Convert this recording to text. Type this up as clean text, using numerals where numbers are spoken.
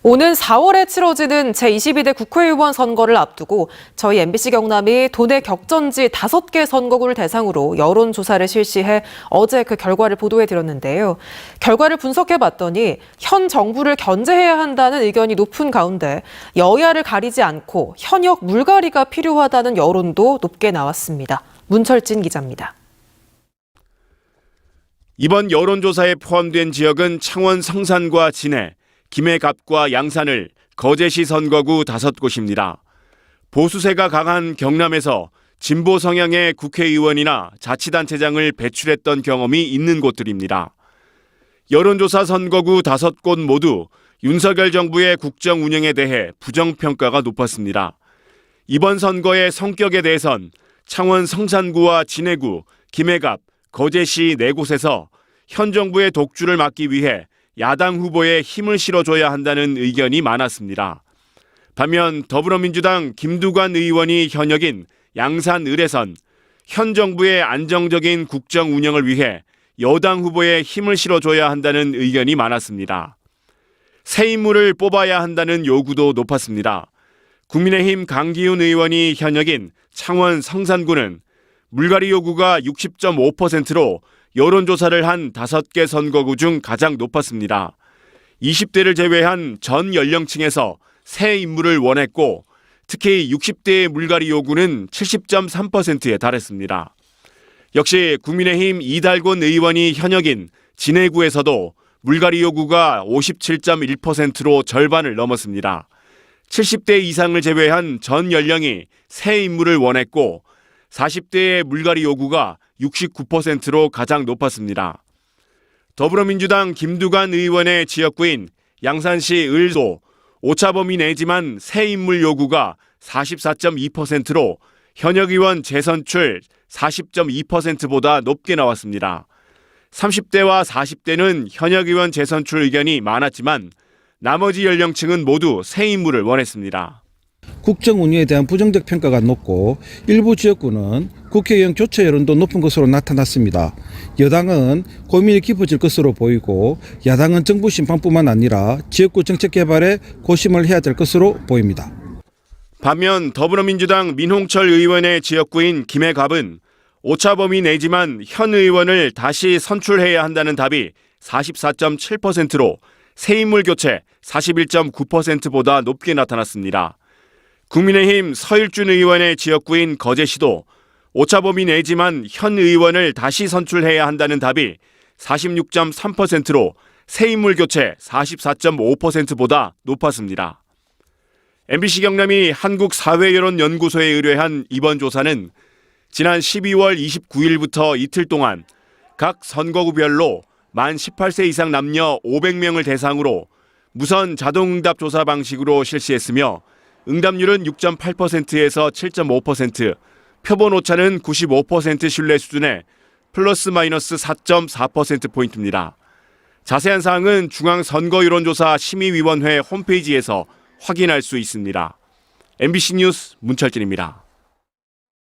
오는 4월에 치러지는 제22대 국회의원 선거를 앞두고 저희 MBC 경남이 도내 격전지 5개 선거구를 대상으로 여론조사를 실시해 어제 그 결과를 보도해드렸는데요. 결과를 분석해봤더니 현 정부를 견제해야 한다는 의견이 높은 가운데 여야를 가리지 않고 현역 물갈이가 필요하다는 여론도 높게 나왔습니다. 문철진 기자입니다. 이번 여론조사에 포함된 지역은 창원 성산과 진해, 김해갑과 양산을 거제시 선거구 5곳입니다. 보수세가 강한 경남에서 진보 성향의 국회의원이나 자치단체장을 배출했던 경험이 있는 곳들입니다. 여론조사 선거구 5곳 모두 윤석열 정부의 국정 운영에 대해 부정평가가 높았습니다. 이번 선거의 성격에 대해선 창원 성산구와 진해구, 김해갑, 거제시 4곳에서 현 정부의 독주를 막기 위해 야당 후보에 힘을 실어줘야 한다는 의견이 많았습니다. 반면 더불어민주당 김두관 의원이 현역인 양산 을에선 현 정부의 안정적인 국정 운영을 위해 여당 후보에 힘을 실어줘야 한다는 의견이 많았습니다. 새 인물을 뽑아야 한다는 요구도 높았습니다. 국민의힘 강기훈 의원이 현역인 창원 성산구는 물갈이 요구가 60.5%로 여론조사를 한 5개 선거구 중 가장 높았습니다. 20대를 제외한 전 연령층에서 새 인물을 원했고 특히 60대의 물갈이 요구는 70.3%에 달했습니다. 역시 국민의힘 이달곤 의원이 현역인 진해구에서도 물갈이 요구가 57.1%로 절반을 넘었습니다. 70대 이상을 제외한 전 연령이 새 인물을 원했고 40대의 물갈이 요구가 69%로 가장 높았습니다. 더불어민주당 김두관 의원의 지역구인 양산시 을도 오차범위 내지만 새 인물 요구가 44.2%로 현역 의원 재선출 40.2%보다 높게 나왔습니다. 30대와 40대는 현역 의원 재선출 의견이 많았지만 나머지 연령층은 모두 새 인물을 원했습니다. 국정 운영에 대한 부정적 평가가 높고 일부 지역구는 국회의원 교체 여론도 높은 것으로 나타났습니다. 여당은 고민이 깊어질 것으로 보이고 야당은 정부 심판뿐만 아니라 지역구 정책 개발에 고심을 해야 될 것으로 보입니다. 반면 더불어민주당 민홍철 의원의 지역구인 김해갑은 오차범위 내지만 현 의원을 다시 선출해야 한다는 답이 44.7%로 새 인물 교체 41.9%보다 높게 나타났습니다. 국민의힘 서일준 의원의 지역구인 거제시도 오차범위 내지만 현 의원을 다시 선출해야 한다는 답이 46.3%로 새 인물 교체 44.5%보다 높았습니다. MBC 경남이 한국사회여론연구소에 의뢰한 이번 조사는 지난 12월 29일부터 이틀 동안 각 선거구별로 만 18세 이상 남녀 500명을 대상으로 무선 자동응답 조사 방식으로 실시했으며 응답률은 6.8%에서 7.5%, 표본 오차는 95% 신뢰 수준의 플러스 마이너스 4.4%포인트입니다. 자세한 사항은 중앙선거여론조사 심의위원회 홈페이지에서 확인할 수 있습니다. MBC 뉴스 문철진입니다.